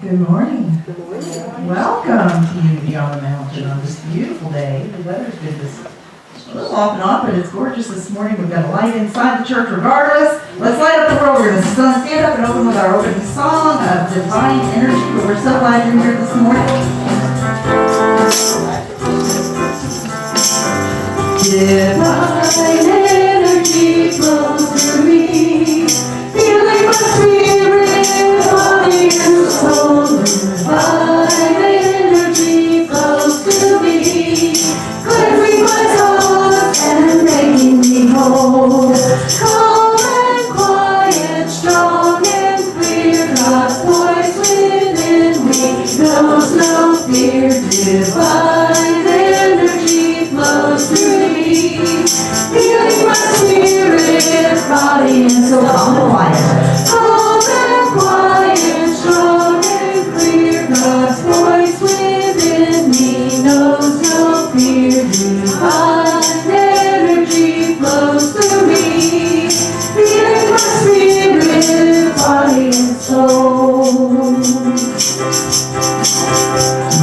Good morning. Good morning. Welcome to Unity on the Mountain on this beautiful day. The weather's been just a little off and on, but it's gorgeous this morning. We've got a light inside the church regardless. Let's light up the world. We're going to stand up and open with our opening song of Divine Energy. But we're so glad you're here this morning. Divine energy flows through me, feeling my spirit, body and soul. Divine energy flows through me, cleansing my thoughts and making me whole. Calm and quiet, strong and clear, God's voice within me knows no fear. Divine energy flows through me, feeling my spirit, body and soul. Calm and quiet. Calm and quiet, strong and clear, God's voice within me knows no fear. Divine energy flows through me, feeling my spirit, body and soul.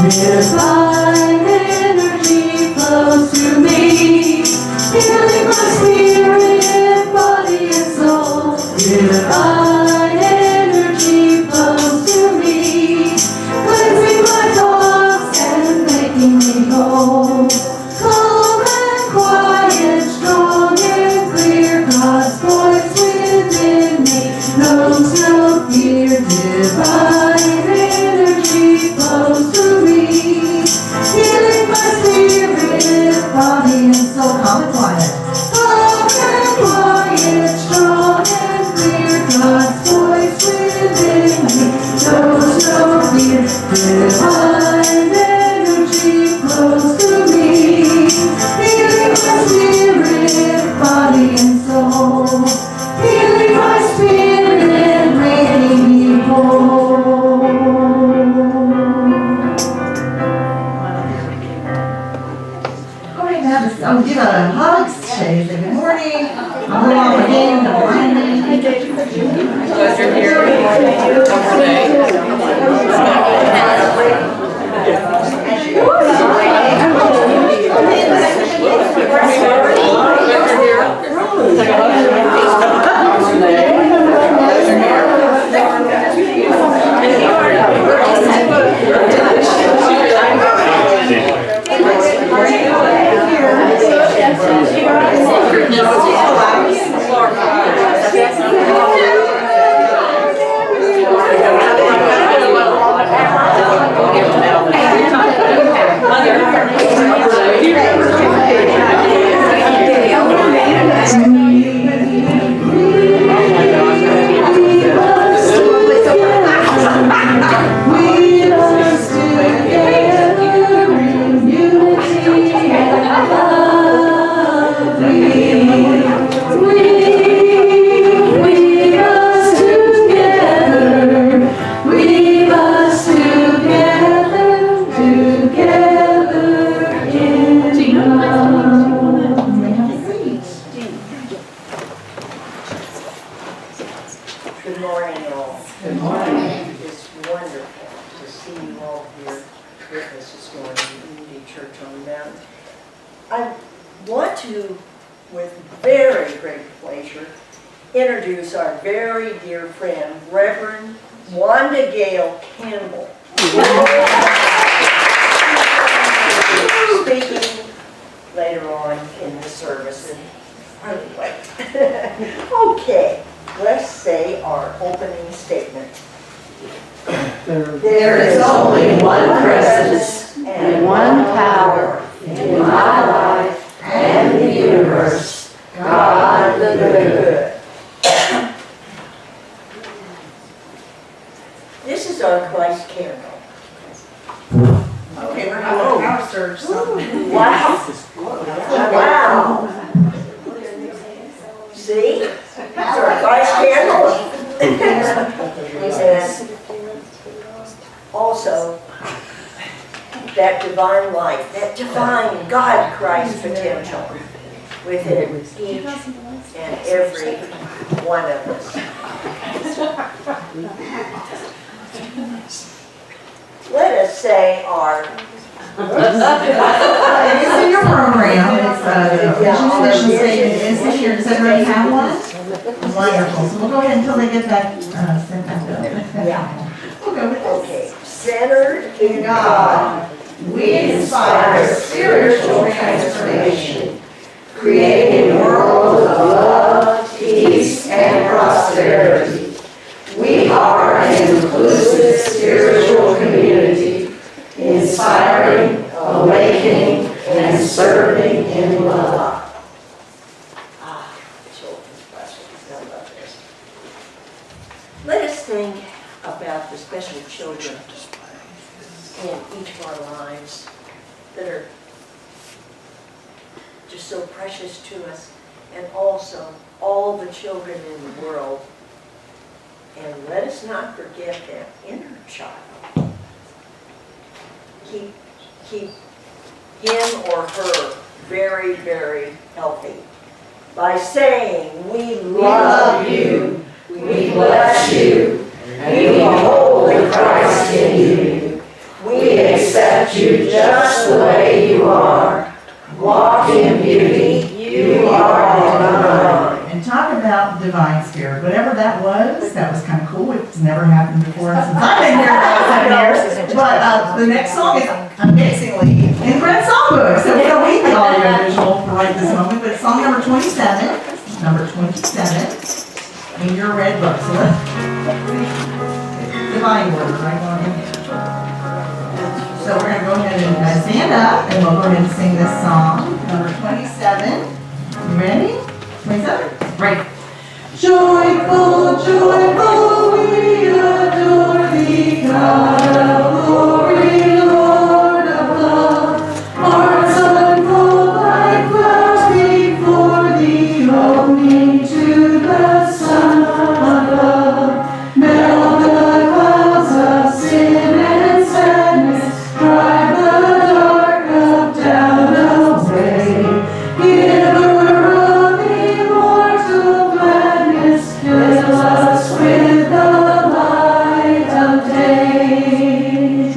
Divine energy flows through me, feeling my spirit, body and soul. Divine energy flows through me, cleansing my thoughts and making me whole. Calm and quiet, strong and clear, God's voice within me knows no fear. Divine energy flows through me, healing my spirit, body and soul. Calm and quiet. Calm and quiet, strong and clear, God's voice within me knows no fear. Divine energy flows through me, healing my spirit, body and soul. Healing my spirit, making me whole. Go ahead and have a, give a hug, say good morning. I'm going on again to finally. Glad you're here introduce our very dear friend, Reverend Wanda Gail Campbell. Speaking later on in the service. Anyway, okay, let's say our opening statement. There is only one presence and one power in my life and the universe, God the Good. This is our Christ candle. Okay, we're having a power surge. So. Wow. Wow. See? That's our Christ candle. And also, that divine light, that divine God Christ potential within each and every one of us. say our It's in your program, it's, vision and mission statement is in here, does everybody have one? Wonderful, so we'll go ahead until they get that, sent back up. Yeah. We'll go with this. Okay, centered in God. We inspire spiritual transformation, creating a world of love, peace, and prosperity. We are an inclusive spiritual community, inspiring, awakening, and serving in love. Children's questions, I love this. Let us think about the special children in each of our lives that are just so precious to us, and also all the children in the world. And let us not forget that inner child. Keep him or her very, very healthy by saying, we love you, We bless you. We behold the Christ in you. We accept you just the way you are. Walk in beauty. You are divine. And talk about divine spirit, whatever that was kind of cool, it's never happened before since I've been here about 7 years. But the next song is amazingly in Brent's songbook, so we don't need the audio visual for right this moment, but it's song number 27, in your red book, so let's, divine order, right on in here. So we're going to go ahead and stand up, and we'll go ahead and sing this song, number 27. You ready? 27? Right. Joyful, joyful, we adore thee, God of glory, Lord of love. Hearts unfold like flowers before thee, opening to the sun above. Melt the clouds of sin and sadness, drive the dark of doubt away. Giver of immortal gladness, fill us with the light of day.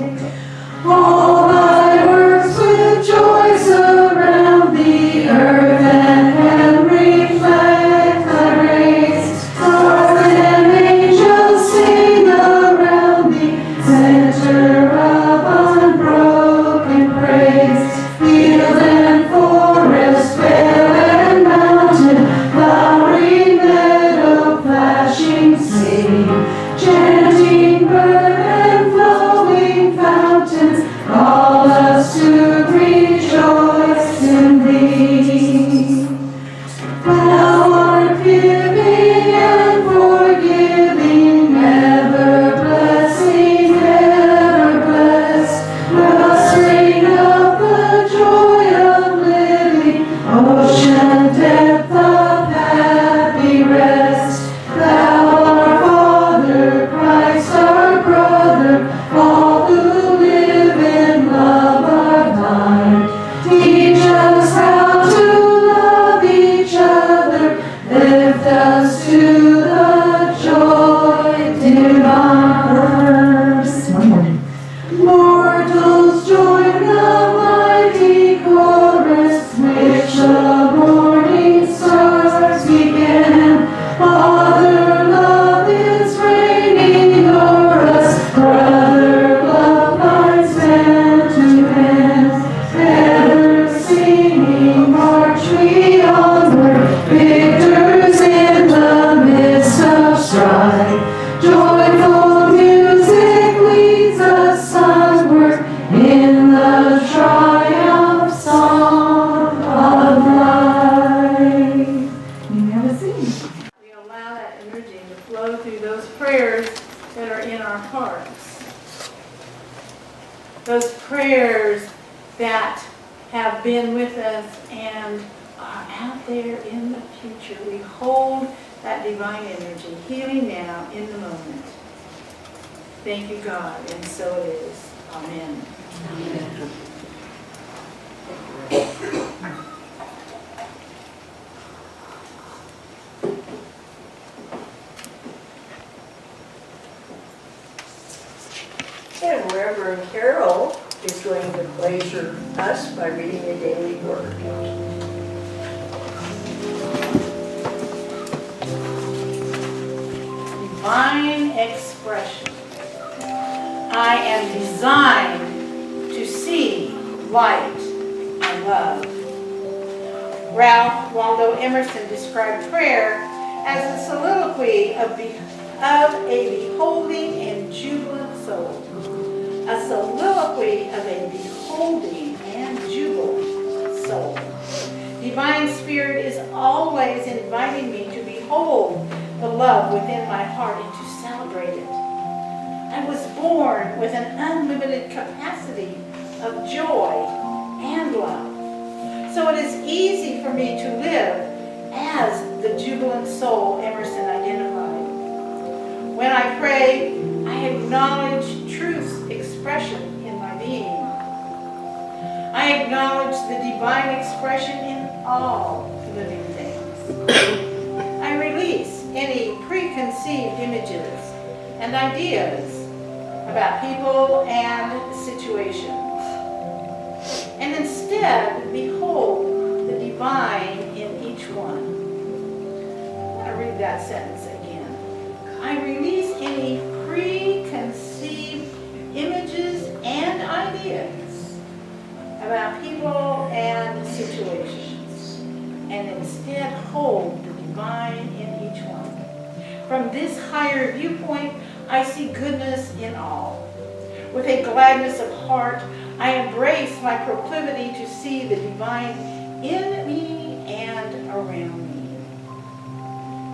All thy works with joy surround the earth, and heaven reflect thy grace. Stars and angels sing around thee, center of unbroken praise. Field and forest, vale and mountain, flowery meadow, flashing sea, chanting bird and flowing fountains, call us to rejoice in thee. Thou art giving and forgiving, ever blessing, ever blessed. Wellspring of the joy of living, ocean depth of happy rest. Thou our Father, Christ our brother, all who live in love are thine. Teach us how to love each other, lift us to the joy divine. One more. Mortals join the mighty chorus, which the morning stars began. Father love is reigning o'er us, brother love binds hand to hand. Ever singing march we onward, victors in the midst of strife. Joyful music leads us onward in the triumph song of life. You may have a seat. We allow that energy to flow through those prayers that are in our hearts. Those prayers that have been with us and are out there in the future. We hold that divine energy, healing now in the moment. Thank you, God, and so it is. Amen. And Reverend Carol is going to pleasure us by reading the daily word. Divine expression. I am designed to see light and love. Ralph Waldo Emerson described prayer as a soliloquy of a beholding and jubilant soul. A soliloquy of a beholding and jubilant soul. Divine Spirit is always inviting me to behold the love within my heart and to celebrate it. I was born with an unlimited capacity of joy and love. So it is easy for me to live as the jubilant soul Emerson identified. When I pray, I acknowledge truth's expression in my being. I acknowledge the divine expression in all living things. I release any preconceived images and ideas about people and situations, and instead behold the divine in each one. I read that sentence again. I release any preconceived images and ideas about people and situations, and instead hold the divine in each one. From this higher viewpoint, I see goodness in all. With a gladness of heart, I embrace my proclivity to see the divine in me and around me.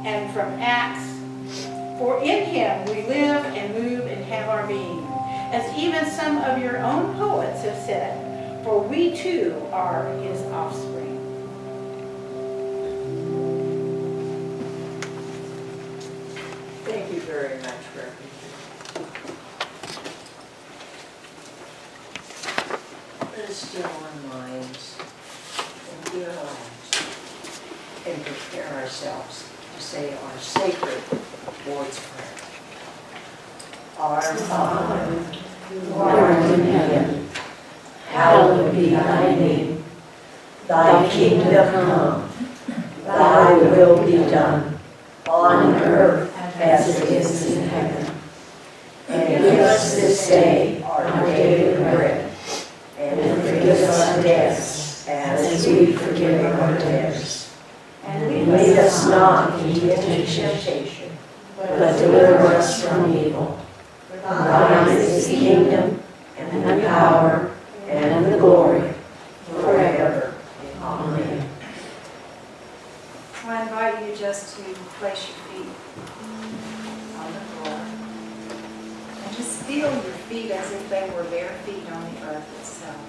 And from Acts, for in him we live and move and have our being. As even some of your own poets have said, for we too are his offspring. Thank you very much, Reverend. Let us still our minds and be our lives and prepare ourselves to say our sacred Lord's Prayer. Our Father, who art in heaven, hallowed be thy name. Thy kingdom come, thy will be done, on earth as it is in heaven. And give us this day our daily bread, and forgive us our debts as we forgive our debtors. And lead us not into temptation, but deliver us from evil. For thine is the kingdom, and the power, and the glory, forever. Amen. So I invite you just to place your feet on the floor and just feel your feet as if they were bare feet on the earth itself.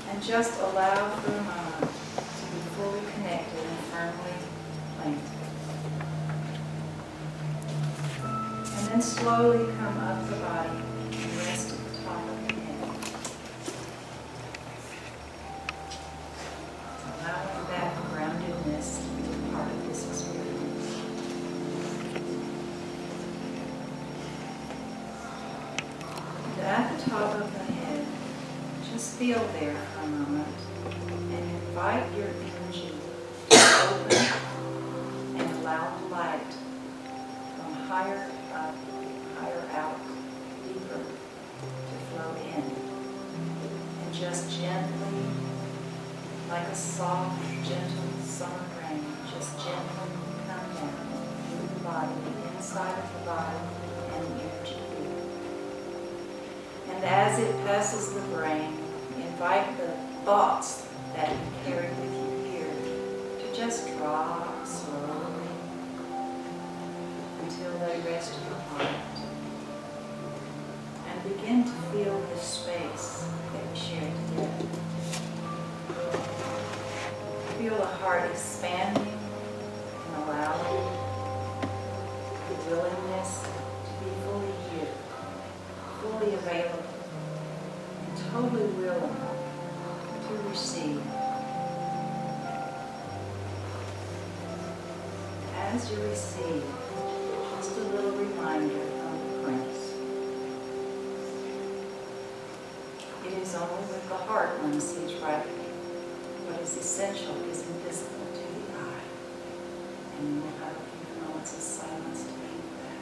And just allow for a moment to be fully connected and firmly planted. And then slowly come up the body and rest at the top of the head. Allowing that groundedness to be part of this experience. And at the top of the head, just feel there for a moment and invite your energy to open and allow the light from higher up, higher out, deeper to flow in. And just gently, like a soft, gentle summer rain, just gently come down through the body, the inside of the body, and the energy field. And as it passes the brain, invite the thoughts that you carry with you here to just drop slowly until they rest your heart. And begin to feel this space that we share together. Feel the heart expanding and allowing the willingness to be fully here, fully available, and totally willing to receive. As you receive, just a little reminder from the Prince. is only with the heart one sees rightly. What is essential is invisible to the eye. And we'll have a few moments of silence to keep that.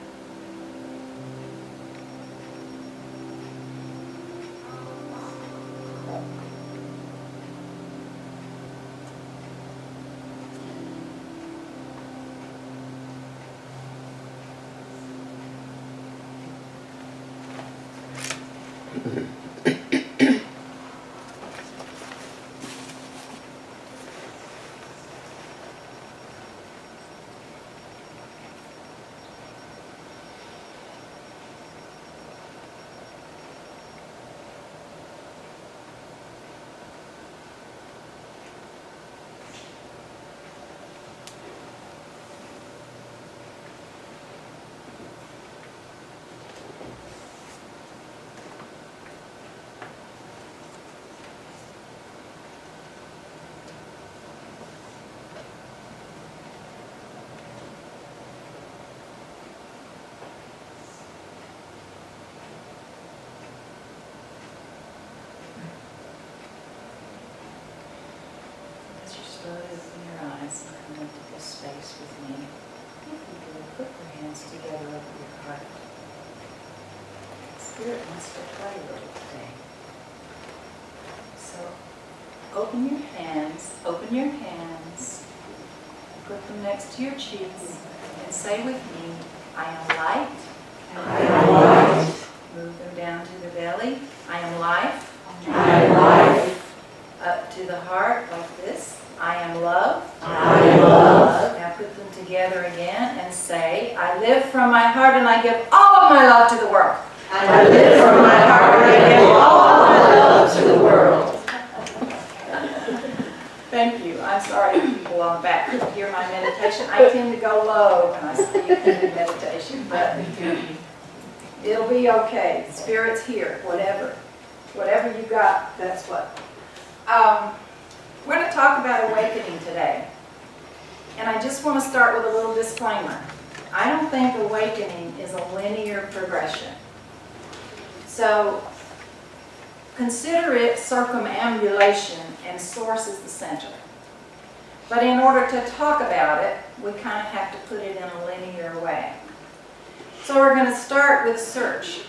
As you slowly open your eyes and come into this space with me, if you could put your hands together over your heart. Spirit wants to play a little today. So open your hands, put them next to your cheeks, and say with me, I am light. I am light. Move them down to the belly. I am life. I am life. Up to the heart like this. I am love. I am love. Now put them together again and say, I live from my heart and I give all of my love to the world. I live from my heart and I give all my love to the world. Thank you. I'm sorry if people on the back couldn't hear my meditation. I tend to go low when I speak in meditation, but it'll be okay. Spirit's here, whatever. Whatever you got, that's what. We're going to talk about awakening today. And I just want to start with a little disclaimer. I don't think awakening is a linear progression. So consider it circumambulation and source is the center. But in order to talk about it, we kind of have to put it in a linear way. So we're going to start with search.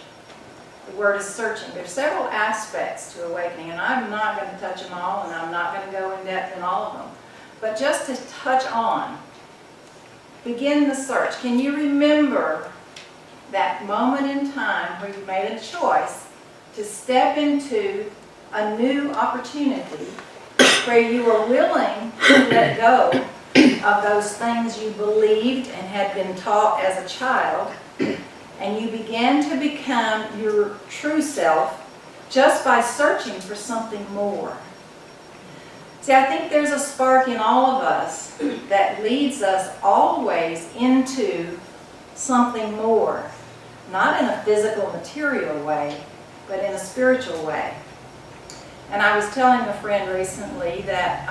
The word is searching. There's several aspects to awakening, and I'm not going to touch them all, and I'm not going to go in depth in all of them. But just to touch on, begin the search. Can you remember that moment in time where you made a choice to step into a new opportunity where you were willing to let go of those things you believed and had been taught as a child, and you began to become your true self just by searching for something more? See, I think there's a spark in all of us that leads us always into something more. Not in a physical, material way, but in a spiritual way. And I was telling a friend recently that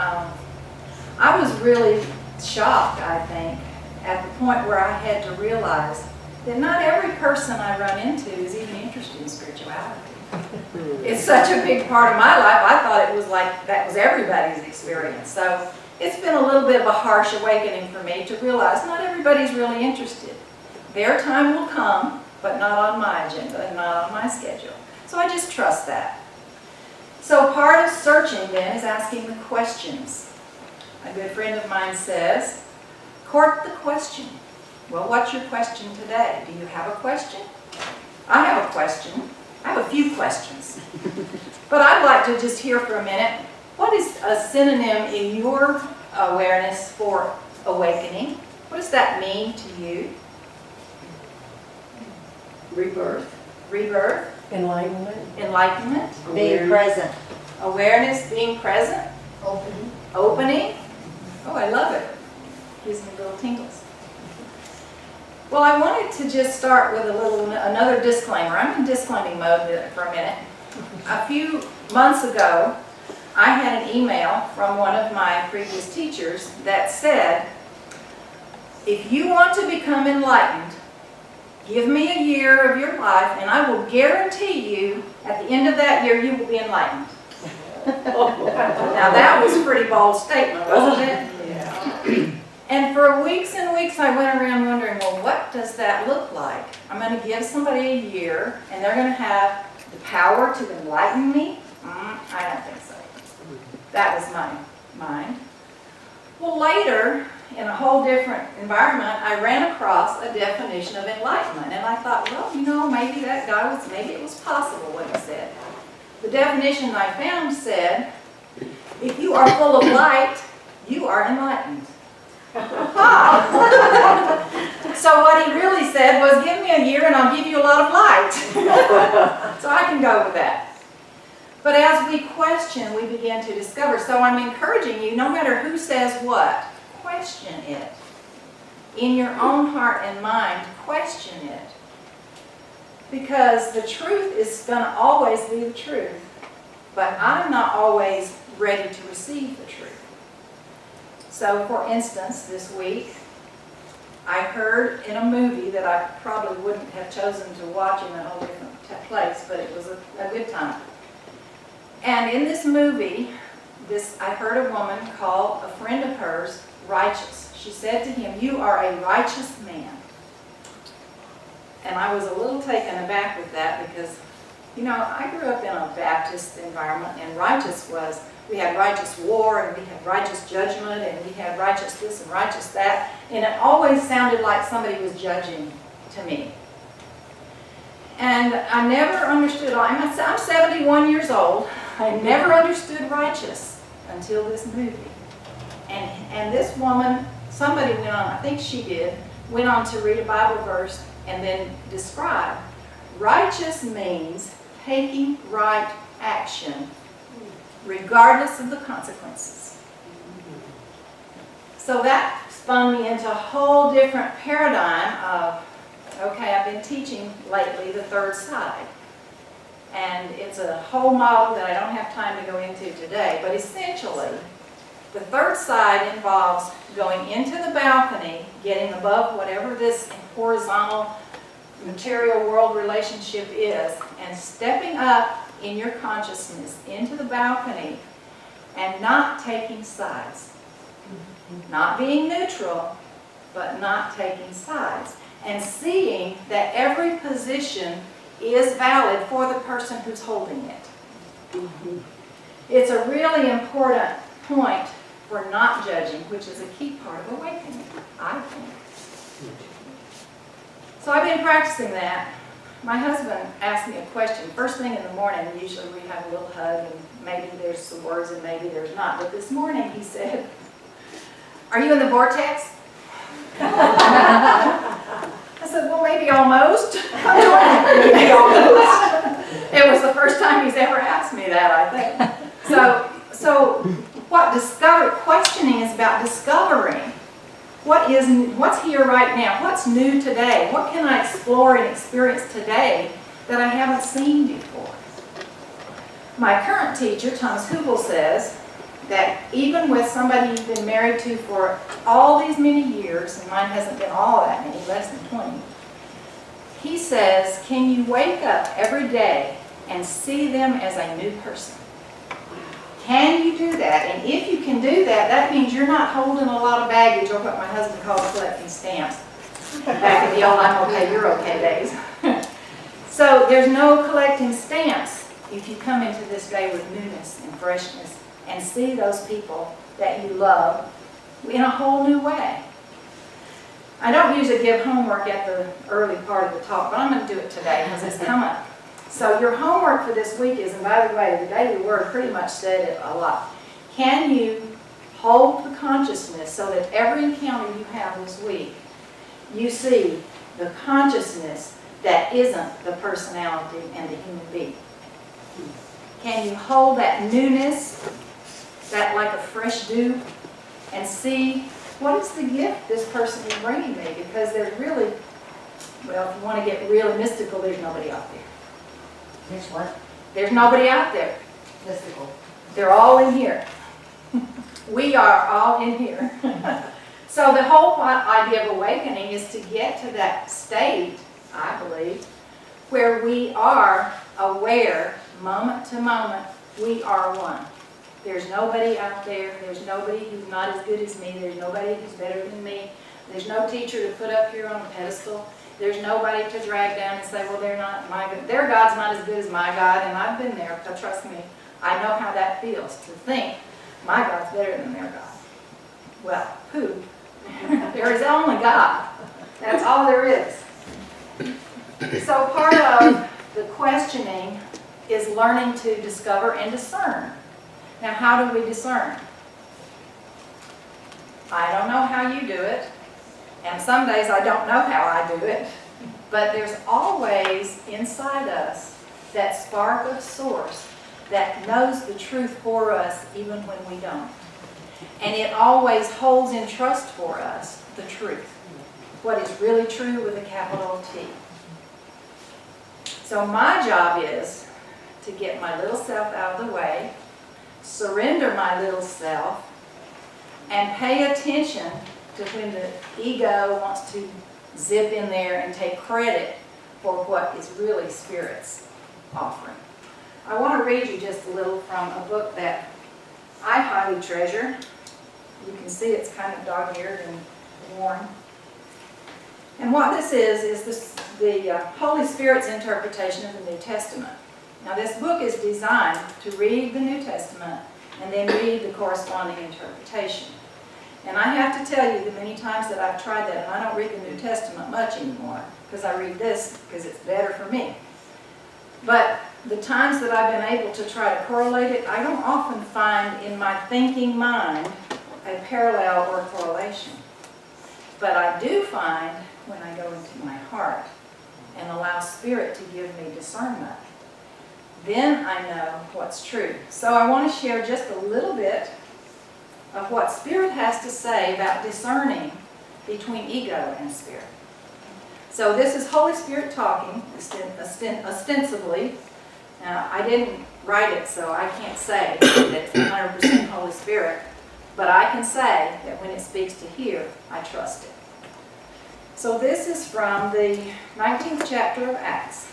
I was really shocked, I think, at the point where I had to realize that not every person I run into is even interested in spirituality. It's such a big part of my life, I thought it was like that was everybody's experience. So it's been a little bit of a harsh awakening for me to realize not everybody's really interested. Their time will come, but not on my agenda and not on my schedule. So I just trust that. So part of searching then is asking the questions. A good friend of mine says, court the question. Well, what's your question today? Do you have a question? I have a question. I have a few questions. But I'd like to just hear for a minute, what is a synonym in your awareness for awakening? What does that mean to you? Rebirth. Rebirth. Enlightenment. Enlightenment. Being present. Awareness, being present. Opening. Opening. Oh, I love it. Gives me little tingles. Well, I wanted to just start with another disclaimer. I'm in disclaiming mode for a minute. A few months ago, I had an email from one of my previous teachers that said, if you want to become enlightened, give me a year of your life, and I will guarantee you, at the end of that year, you will be enlightened. Now, that was a pretty bold statement, wasn't it? Yeah. And for weeks and weeks, I went around wondering, well, what does that look like? I'm going to give somebody a year, and they're going to have the power to enlighten me? I don't think so. That was my mind. Well, later, in a whole different environment, I ran across a definition of enlightenment. And I thought, well, you know, maybe maybe it was possible what he said. The definition I found said, if you are full of light, you are enlightened. So what he really said was, give me a year and I'll give you a lot of light. So I can go with that. But as we question, we begin to discover. So I'm encouraging you, no matter who says what, question it. In your own heart and mind, question it. Because the truth is going to always be the truth. But I'm not always ready to receive the truth. So, for instance, this week, I heard in a movie that I probably wouldn't have chosen to watch in a whole different place, but it was a good time. And in this movie, I heard a woman call a friend of hers righteous. She said to him, "You are a righteous man." And I was a little taken aback with that because, you know, I grew up in a Baptist environment, and righteous was, we had righteous war, and we had righteous judgment, and we had righteous this and righteous that, and it always sounded like somebody was judging to me. And I never understood, I'm 71 years old, I never understood righteous until this movie. And this woman, somebody went on, I think she did, went on to read a Bible verse and then describe, righteous means taking right action regardless of the consequences. So that spun me into a whole different paradigm of, okay, I've been teaching lately the third side. And it's a whole model that I don't have time to go into today, but essentially, the third side involves going into the balcony, getting above whatever this horizontal material world relationship is, and stepping up in your consciousness into the balcony and not taking sides. Not being neutral, but not taking sides. And seeing that every position is valid for the person who's holding it. It's a really important point for not judging, which is a key part of awakening, I think. So I've been practicing that. My husband asked me a question. First thing in the morning, usually we have a little hug, and maybe there's some words and maybe there's not. But this morning he said, "Are you in the vortex?" I said, "Well, maybe almost." Maybe almost. It was the first time he's ever asked me that, I think. So what questioning is about discovering what's here right now, what's new today, what can I explore and experience today that I haven't seen before. My current teacher, Thomas Hubel, says that even with somebody you've been married to for all these many years, and mine hasn't been all that many, less than 20, he says, can you wake up every day and see them as a new person? Can you do that? And if you can do that, that means you're not holding a lot of baggage, or what my husband calls collecting stamps. Back in the old I'm okay, you're okay days. So there's no collecting stamps if you come into this day with newness and freshness and see those people that you love in a whole new way. I don't usually give homework at the early part of the talk, but I'm going to do it today because it's come up. So your homework for this week is, and by the way, the daily word pretty much said it a lot. Can you hold the consciousness so that every encounter you have this week, you see the consciousness that isn't the personality and the human being? Can you hold that newness, that like a fresh dew, and see what is the gift this person is bringing me? Because there's really, well, if you want to get really mystical, there's nobody out there. There's what? There's nobody out there. Mystical. They're all in here. We are all in here. So the whole idea of awakening is to get to that state I believe, where we are aware, moment to moment, we are one. There's nobody out there, there's nobody who's not as good as me, there's nobody who's better than me, there's no teacher to put up here on a pedestal, there's nobody to drag down and say, well, their God's not as good as my God, and I've been there, but trust me, I know how that feels, to think my God's better than their God. Well, who? There is only God. That's all there is. So part of the questioning is learning to discover and discern. Now, how do we discern? I don't know how you do it, and some days I don't know how I do it, but there's always inside us that spark of source that knows the truth for us even when we don't. And it always holds in trust for us the truth, what is really true with a capital T. So my job is to get my little self out of the way, surrender my little self, and pay attention to when the ego wants to zip in there and take credit for what is really Spirit's offering. I want to read you just a little from a book that I highly treasure. You can see it's kind of dog-eared and worn. And what this is the Holy Spirit's interpretation of the New Testament. Now this book is designed to read the New Testament and then read the corresponding interpretation. And I have to tell you the many times that I've tried that, and I don't read the New Testament much anymore, because I read this because it's better for me. But the times that I've been able to try to correlate it, I don't often find in my thinking mind a parallel or correlation. But I do find when I go into my heart and allow Spirit to give me discernment, then I know what's true. So I want to share just a little bit of what Spirit has to say about discerning between ego and Spirit. So this is Holy Spirit talking, ostensibly. Now, I didn't write it, so I can't say that it's 100% Holy Spirit, but I can say that when it speaks to here, I trust it. So this is from the 19th chapter of Acts.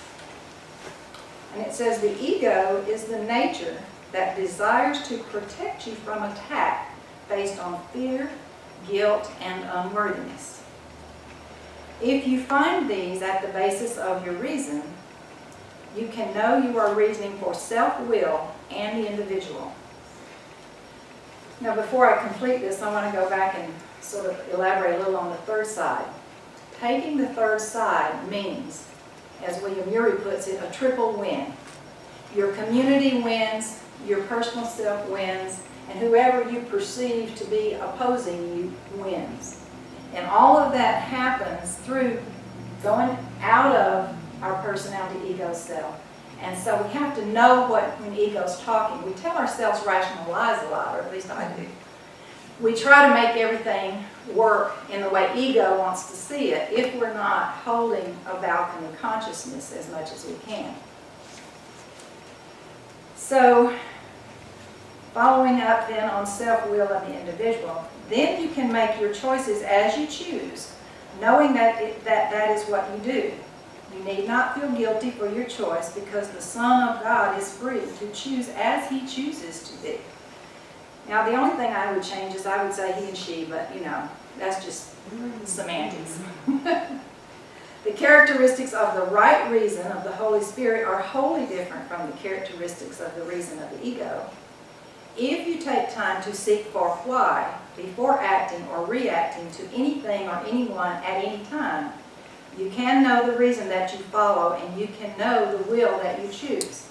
And it says, the ego is the nature that desires to protect you from attack based on fear, guilt, and unworthiness. If you find these at the basis of your reason, you can know you are reasoning for self-will and the individual. Now, before I complete this, I want to go back and sort of elaborate a little on the third side. Taking the third side means, as William Ury puts it, a triple win. Your community wins, your personal self wins, and whoever you perceive to be opposing you wins. And all of that happens through going out of our personality, ego, self. And so we have to know when ego's talking. We tell ourselves rational lies a lot, or at least I do. We try to make everything work in the way ego wants to see it if we're not holding a balcony consciousness as much as we can. So, following up then on self-will and the individual, then you can make your choices as you choose, knowing that that is what you do. You need not feel guilty for your choice because the Son of God is free to choose as He chooses to be. Now, the only thing I would change is I would say he and she, but, you know, that's just semantics. The characteristics of the right reason of the Holy Spirit are wholly different from the characteristics of the reason of the ego. If you take time to seek for why before acting or reacting to anything or anyone at any time, you can know the reason that you follow and you can know the will that you choose.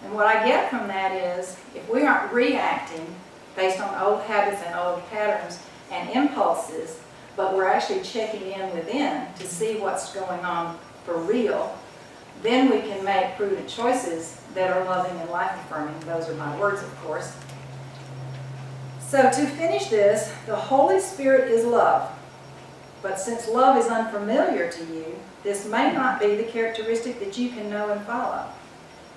And what I get from that is, if we aren't reacting based on old habits and old patterns and impulses, but we're actually checking in within to see what's going on for real, then we can make prudent choices that are loving and life-affirming. Those are my words, of course. So to finish this, the Holy Spirit is love. But since love is unfamiliar to you, this may not be the characteristic that you can know and follow.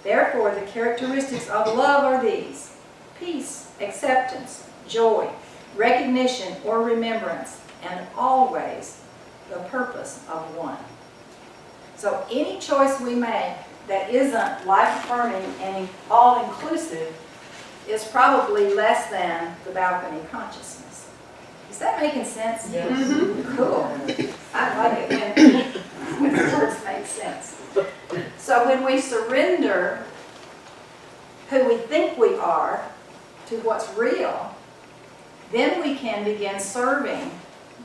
Therefore, the characteristics of love are these: peace, acceptance, joy, recognition or remembrance, and always the purpose of one. So any choice we make that isn't life-affirming and all-inclusive is probably less than the balcony consciousness. Is that making sense? Yes. Cool. I like it when words make sense. So when we surrender who we think we are to what's real, then we can begin serving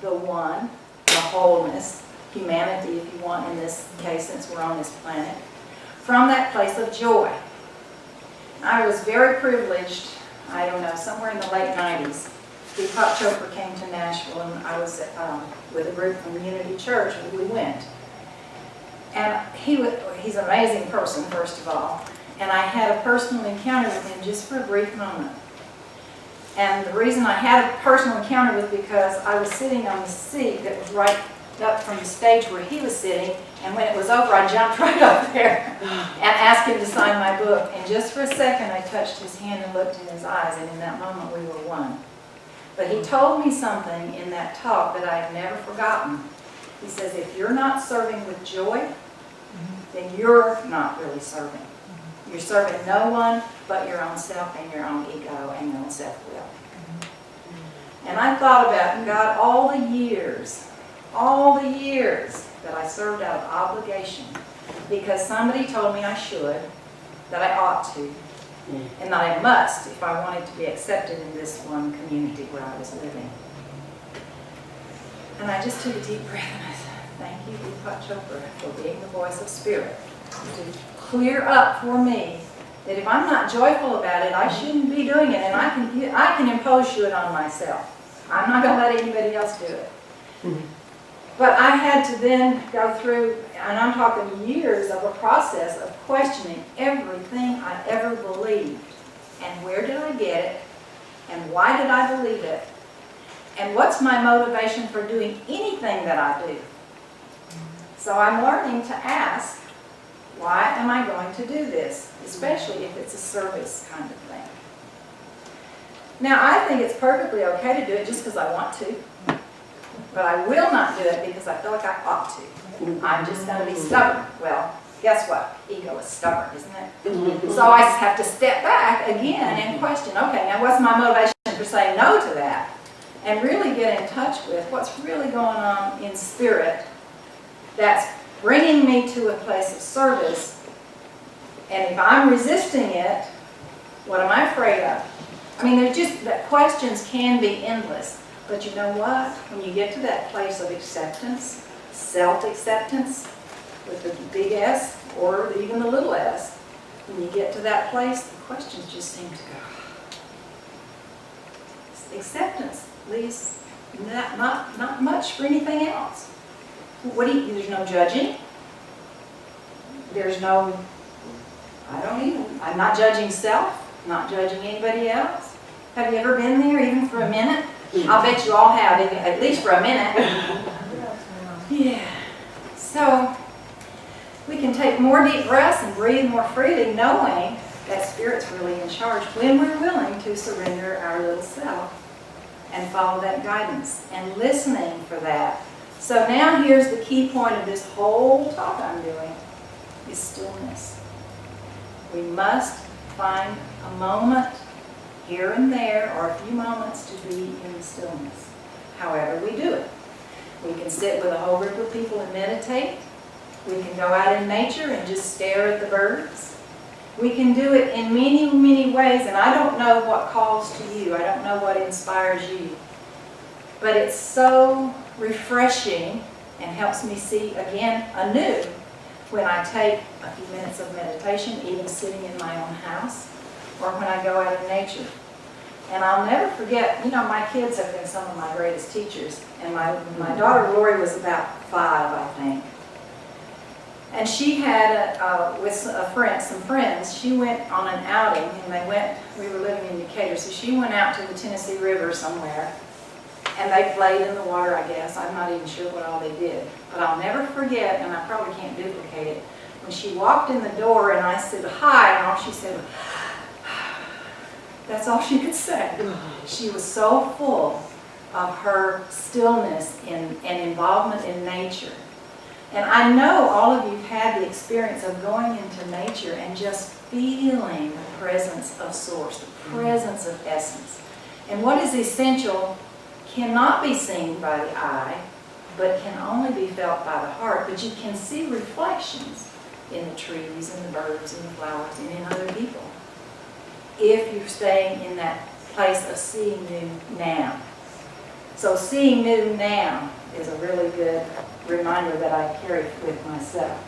the one, the wholeness, humanity if you want in this case since we're on this planet, from that place of joy. I was very privileged, I don't know, somewhere in the late 90s. Deepak Chopra came to Nashville and I was with a group from Unity Church and we went. And he's an amazing person, first of all. And I had a personal encounter with him just for a brief moment. And the reason I had a personal encounter was because I was sitting on the seat that was right up from the stage where he was sitting, and when it was over, I jumped right up there and asked him to sign my book. And just for a second, I touched his hand and looked in his eyes, and in that moment, we were one. But he told me something in that talk that I have never forgotten. He says, if you're not serving with joy, then you're not really serving. You're serving no one but your own self and your own ego and your own self-will. And I thought about, God, all the years that I served out of obligation because somebody told me I should, that I ought to, and that I must if I wanted to be accepted in this one community where I was living. And I just took a deep breath and I said, thank you, Deepak Chopra, for being the voice of spirit to clear up for me that if I'm not joyful about it, I shouldn't be doing it, and I can impose it on myself. I'm not going to let anybody else do it. But I had to then go through, and I'm talking years of a process of questioning everything I ever believed. And where did I get it? And why did I believe it? And what's my motivation for doing anything that I do? So I'm learning to ask, why am I going to do this? Especially if it's a service kind of thing. Now, I think it's perfectly okay to do it just because I want to. But I will not do it because I feel like I ought to. I'm just going to be stubborn. Well, guess what? Ego is stubborn, isn't it? So I have to step back again and question, okay, now what's my motivation for saying no to that? And really get in touch with what's really going on in spirit that's bringing me to a place of service. And if I'm resisting it, what am I afraid of? I mean, that questions can be endless. But you know what? When you get to that place of acceptance, self-acceptance, with the big S or even the little s, when you get to that place, the questions just seem to go. Acceptance leaves not much for anything else. There's no judging. There's no, I'm not judging self, not judging anybody else. Have you ever been there even for a minute? I'll bet you all have, at least for a minute. Yeah. So we can take more deep breaths and breathe more freely, knowing that Spirit's really in charge when we're willing to surrender our little self and follow that guidance and listening for that. So now here's the key point of this whole talk I'm doing, is stillness. We must find a moment here and there, or a few moments to be in stillness, however we do it. We can sit with a whole group of people and meditate. We can go out in nature and just stare at the birds. We can do it in many, many ways, and I don't know what calls to you. I don't know what inspires you. But it's so refreshing and helps me see again anew when I take a few minutes of meditation, even sitting in my own house, or when I go out in nature. And I'll never forget, my kids have been some of my greatest teachers. And my daughter Lori was about 5, I think. And she had, with some friends, she went on an outing, and we were living in Decatur, so she went out to the Tennessee River somewhere, and they played in the water, I guess. I'm not even sure what all they did. But I'll never forget, and I probably can't duplicate it, when she walked in the door and I said, hi, and all she said, that's all she could say. She was so full of her stillness and involvement in nature. And I know all of you have had the experience of going into nature and just feeling the presence of Source, the presence of essence. And what is essential cannot be seen by the eye, but can only be felt by the heart. But you can see reflections in the trees and the birds and the flowers and in other people, if you're staying in that place of seeing new now. So seeing new now is a really good reminder that I carry with myself.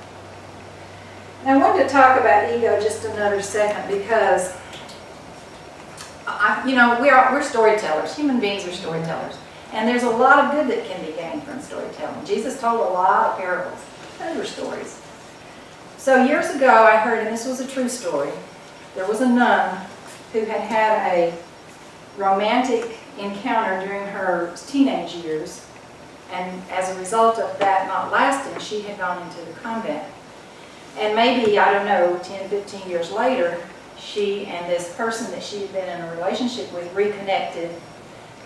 Now I wanted to talk about ego just another second because we're storytellers. Human beings are storytellers. And there's a lot of good that can be gained from storytelling. Jesus told a lot of parables. Those were stories. So years ago I heard, and this was a true story, there was a nun who had had a romantic encounter during her teenage years, and as a result of that not lasting, she had gone into the convent. And maybe, 10, 15 years later, she and this person that she had been in a relationship with reconnected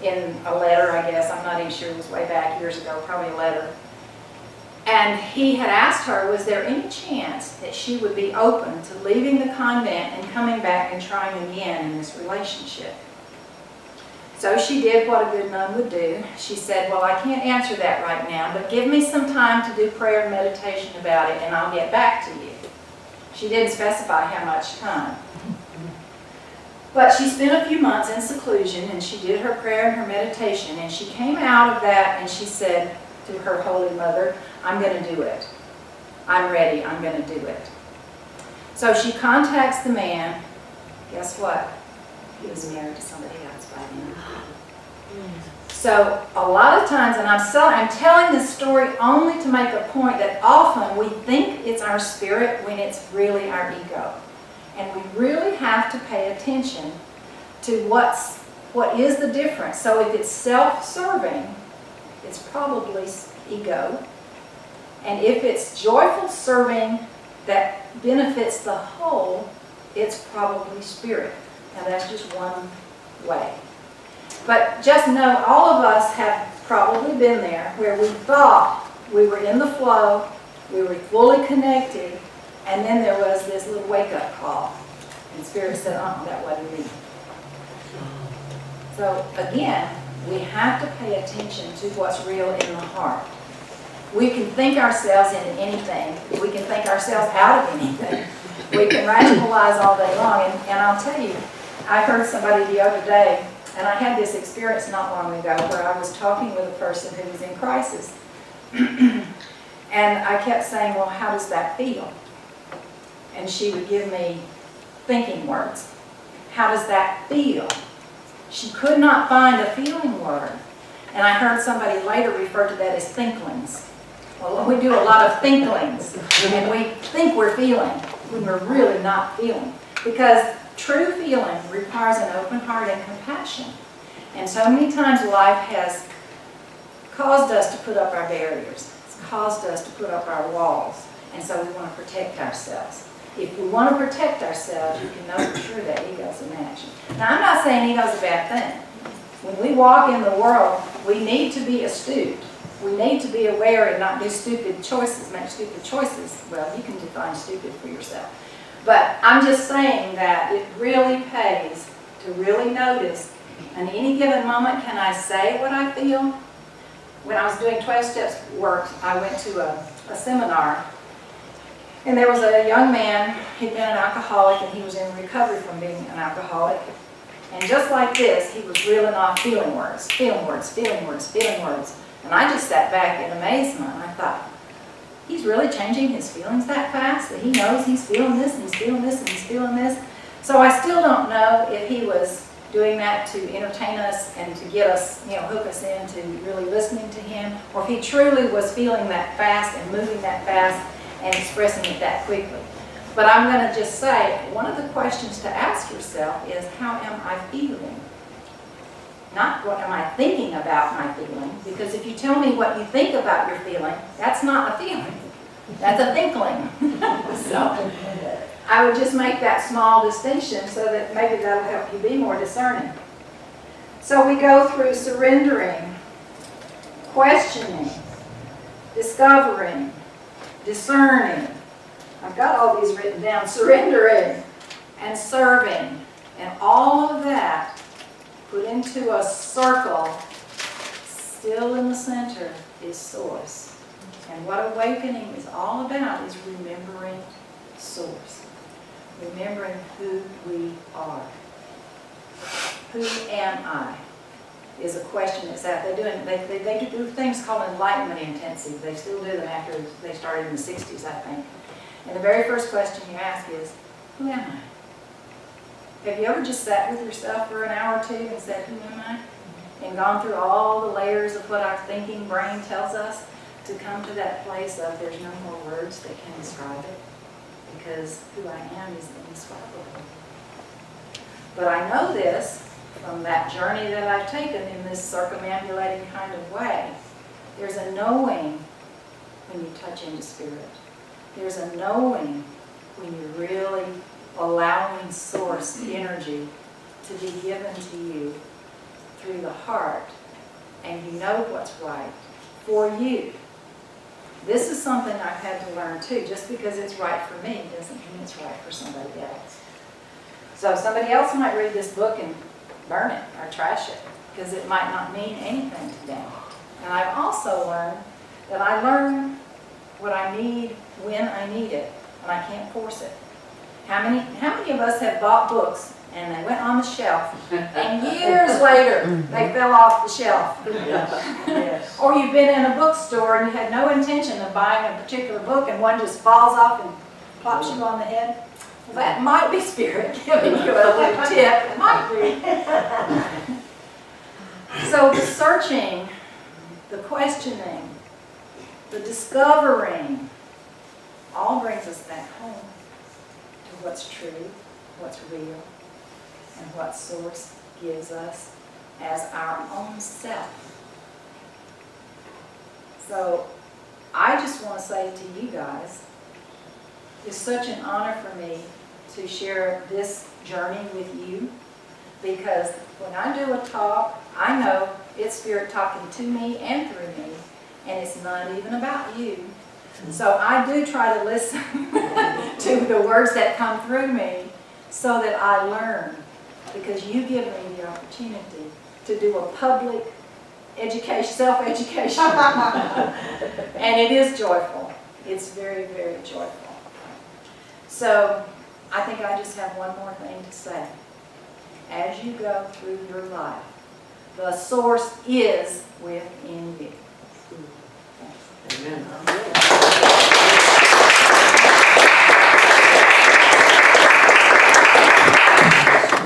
in a letter, I guess. I'm not even sure, it was way back years ago, probably a letter. And he had asked her, was there any chance that she would be open to leaving the convent and coming back and trying again in this relationship? So she did what a good nun would do. She said, well, I can't answer that right now, but give me some time to do prayer and meditation about it, and I'll get back to you. She didn't specify how much time. But she spent a few months in seclusion, and she did her prayer and her meditation, and she came out of that and she said to her Holy Mother, I'm going to do it. I'm ready. I'm going to do it. So she contacts the man. Guess what? He was married to somebody else by then. So a lot of times, and I'm telling this story only to make a point that often we think it's our spirit when it's really our ego. And we really have to pay attention to what is the difference. So if it's self-serving, it's probably ego. And if it's joyful serving that benefits the whole, it's probably spirit. Now that's just one way. But just know all of us have probably been there where we thought we were in the flow, we were fully connected, and then there was this little wake-up call. And Spirit said, that wasn't me. So again, we have to pay attention to what's real in the heart. We can think ourselves into anything. We can think ourselves out of anything. We can rationalize all day long. And I'll tell you, I heard somebody the other day, and I had this experience not long ago where I was talking with a person who was in crisis. And I kept saying, well, how does that feel? And she would give me thinking words. How does that feel? She could not find a feeling word. And I heard somebody later refer to that as thinklings. Well, we do a lot of thinklings, and we think we're feeling when we're really not feeling. Because true feeling requires an open heart and compassion. And so many times life has caused us to put up our barriers. It's caused us to put up our walls. And so we want to protect ourselves. If we want to protect ourselves, you can know for sure that ego's in action. Now, I'm not saying ego's a bad thing. When we walk in the world, we need to be astute. We need to be aware and not do stupid choices, make stupid choices. Well, you can define stupid for yourself. But I'm just saying that it really pays to really notice, in any given moment, can I say what I feel? When I was doing 12 Steps work, I went to a seminar, and there was a young man, he'd been an alcoholic, and he was in recovery from being an alcoholic. And just like this, he was reeling off feeling words, feeling words, feeling words, feeling words. And I just sat back in amazement, and I thought, he's really changing his feelings that fast, that he knows he's feeling this, and he's feeling this, and he's feeling this. So I still don't know if he was doing that to entertain us and to get us, hook us into really listening to him, or if he truly was feeling that fast and moving that fast and expressing it that quickly. But I'm going to just say, one of the questions to ask yourself is, how am I feeling? Not what am I thinking about my feeling, because if you tell me what you think about your feeling, that's not a feeling. That's a thinkling. So I would just make that small distinction so that maybe that'll help you be more discerning. So we go through surrendering, questioning, discovering, discerning. I've got all these written down. Surrendering and serving. And all of that put into a circle, still in the center, is source. And what awakening is all about is remembering source. Remembering who we are. Who am I? Is a question that's out there. They do things called enlightenment intensive. They still do them after they started in the 60s, I think. And the very first question you ask is, who am I? Have you ever just sat with yourself for an hour or two and said, who am I? And gone through all the layers of what our thinking brain tells us to come to that place of there's no more words that can describe it, because who I am is indescribable. But I know this from that journey that I've taken in this circumambulating kind of way. There's a knowing when you touch into spirit. There's a knowing when you're really allowing source energy to be given to you through the heart, and you know what's right for you. This is something I've had to learn too. Just because it's right for me doesn't mean it's right for somebody else. So somebody else might read this book and burn it or trash it because it might not mean anything to them. And I've also learned that I learn what I need when I need it, and I can't force it. How many of us have bought books and they went on the shelf and years later they fell off the shelf? Yes. Or you've been in a bookstore and you had no intention of buying a particular book and one just falls off and plops you on the head? Well, that might be spirit giving you a little tip. It might be. So the searching, the questioning, the discovering, all brings us back home to what's true, what's real, and what source gives us as our own self. So I just want to say to you guys, it's such an honor for me to share this journey with you, because when I do a talk, I know it's spirit talking to me and through me, and it's not even about you. So I do try to listen to the words that come through me so that I learn, because you give me the opportunity to do a public education, self-education. And it is joyful. It's very, very joyful. So I think I just have one more thing to say. As you go through your life, the source is within you. Amen.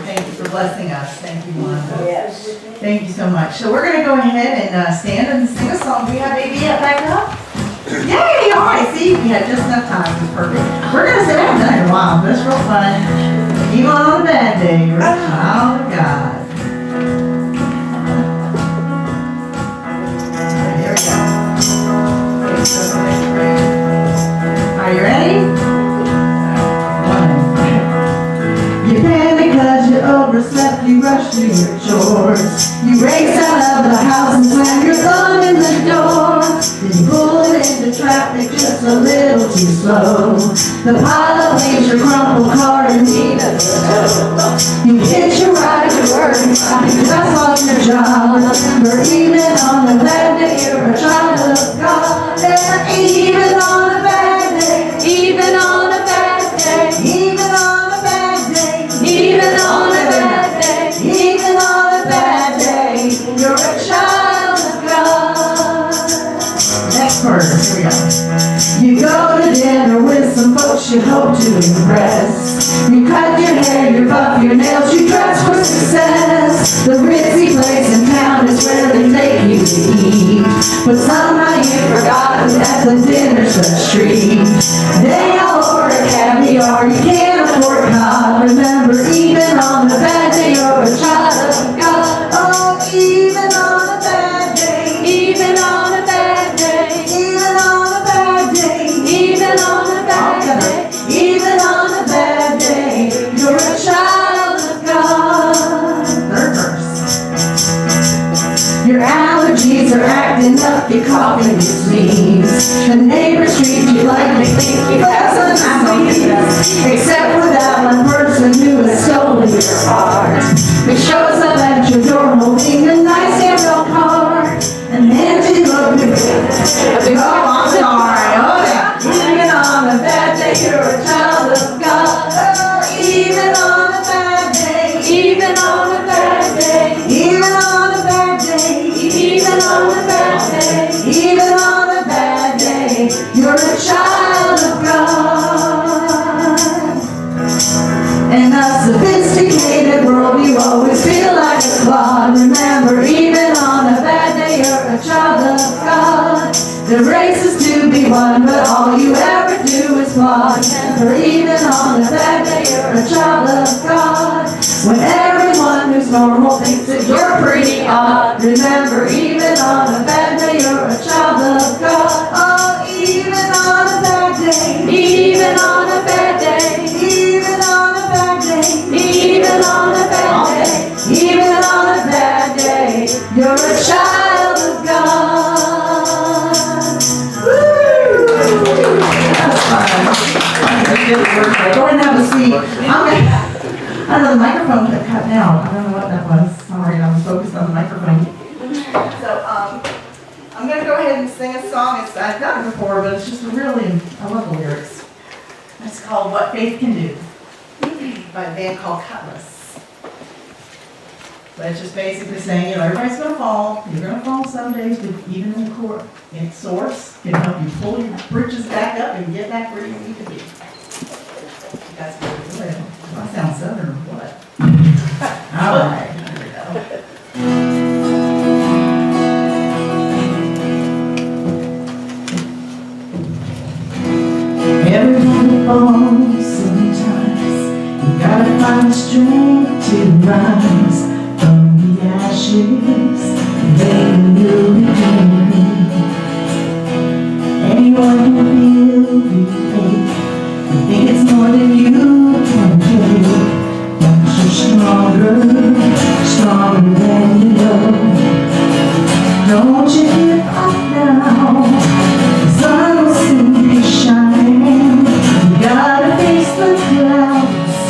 Thank you for blessing us. Thank you, Wanda. Yes. Thank you so much. So we're going to go ahead and stand and sing a song. Do we have baby up back up? Yay! All right, see, we had just enough time. It was perfect. We're going to sit down and done it in a while, but it's real fun. Even on a bad day, you're a child of God. Here we go. Are you ready? You panic cause you overslept, you rush to your chores. You race out of the house and slam your thumb in the door. Then you pull it into traffic just a little too slow. The pilot leaves your crumpled car in need of a tow. You hitch your ride to work and find you just lost your job. Remember, even on the bad day, you're a child of God. Yeah, even on a bad day, even on a bad day, even on a bad day, even on a bad day, even on a bad day, you're a child of God. Next verse, here we go. You go to dinner with some folks you hope to impress. You cut your hair, you buff your nails, you dress for success. The ritzy place in town is where they take you to eat, but somehow you forgot that the dinner's a treat. They all order caviar, you can't afford cod. Remember, even on a bad day, you're a child of God. Oh, even on a bad day, even on a bad day, even on a bad day, even on a bad day, even on a bad day, you're a child of God. Third verse. Your allergies trees are acting up, you're coughing, you sneeze. The neighbors treat you like they think you have some disease. Except for that one person who has stolen your heart, who shows up at your door holding a nice yellow card. And then you look at me, oh, I'm sorry, oh yeah. Even on a bad day, you're a child of God. Oh, even on a bad day, even on a bad day, even on a bad day, even on a bad day, even on a bad day, you're a child of God. In a sophisticated world, you always feel like a clod. Remember, even on a bad day, you're a child of God. The race is to be won, but all you ever do is plod. Remember, even on a bad day, you're a child of God. When everyone who's normal thinks that you're pretty odd, remember, even on a bad day, you're a child of God. Oh, even on a bad day, even on a bad day, even on a bad day, even on a bad day, even on a bad day, you're a child of God. Woo! That was fun. Go ahead and have a seat. I know the microphone kept cutting out. I don't know what that was. Sorry, I was focused on the microphone. So, I'm going to go ahead and sing a song. I've done it before, but it's just really, I love the lyrics. It's called What Faith Can Do by a band called Cutlass. But it's just basically saying, everybody's going to fall. You're going to fall some days, but even in the court, in source can help you pull your britches back up and get back where you need to be. That's pretty good. Do I sound southern or what? All right, here we go. Everybody falls sometimes. You gotta find the strength to rise from the ashes. Then you'll be free. Anyone can feel the ache. You think it's more than you can take. But you're stronger, stronger than you know. Don't you give up now. The sun will soon be shining. You gotta face the clouds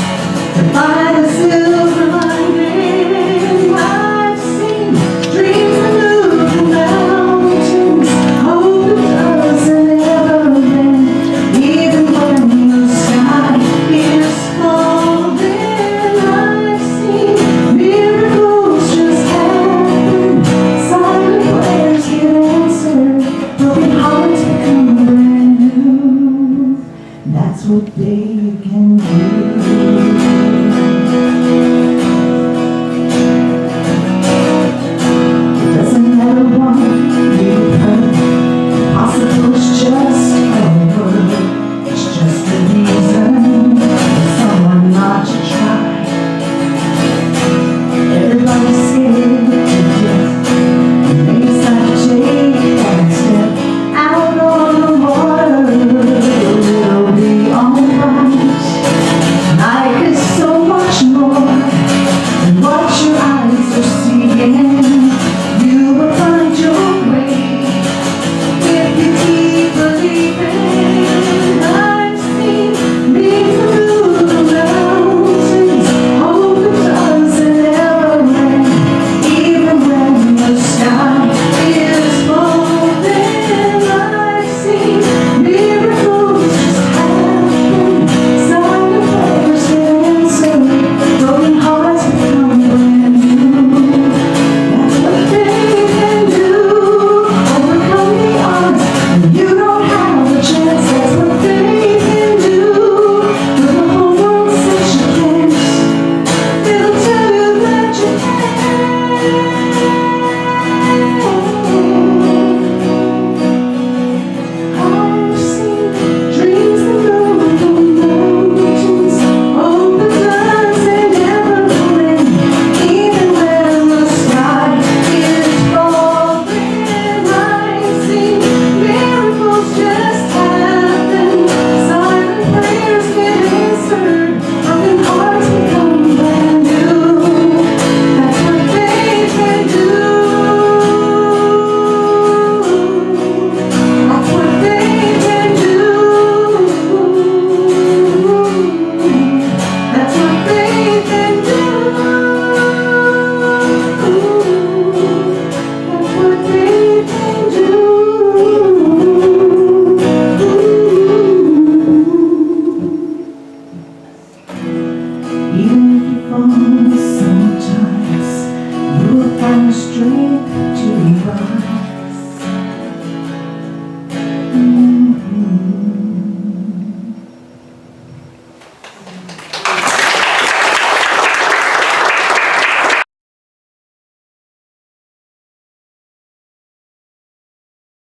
to find a silver lining. I've seen dreams that move mountains. Hope it doesn't ever end. Even when the sky is falling, I've seen miracles just happen. on.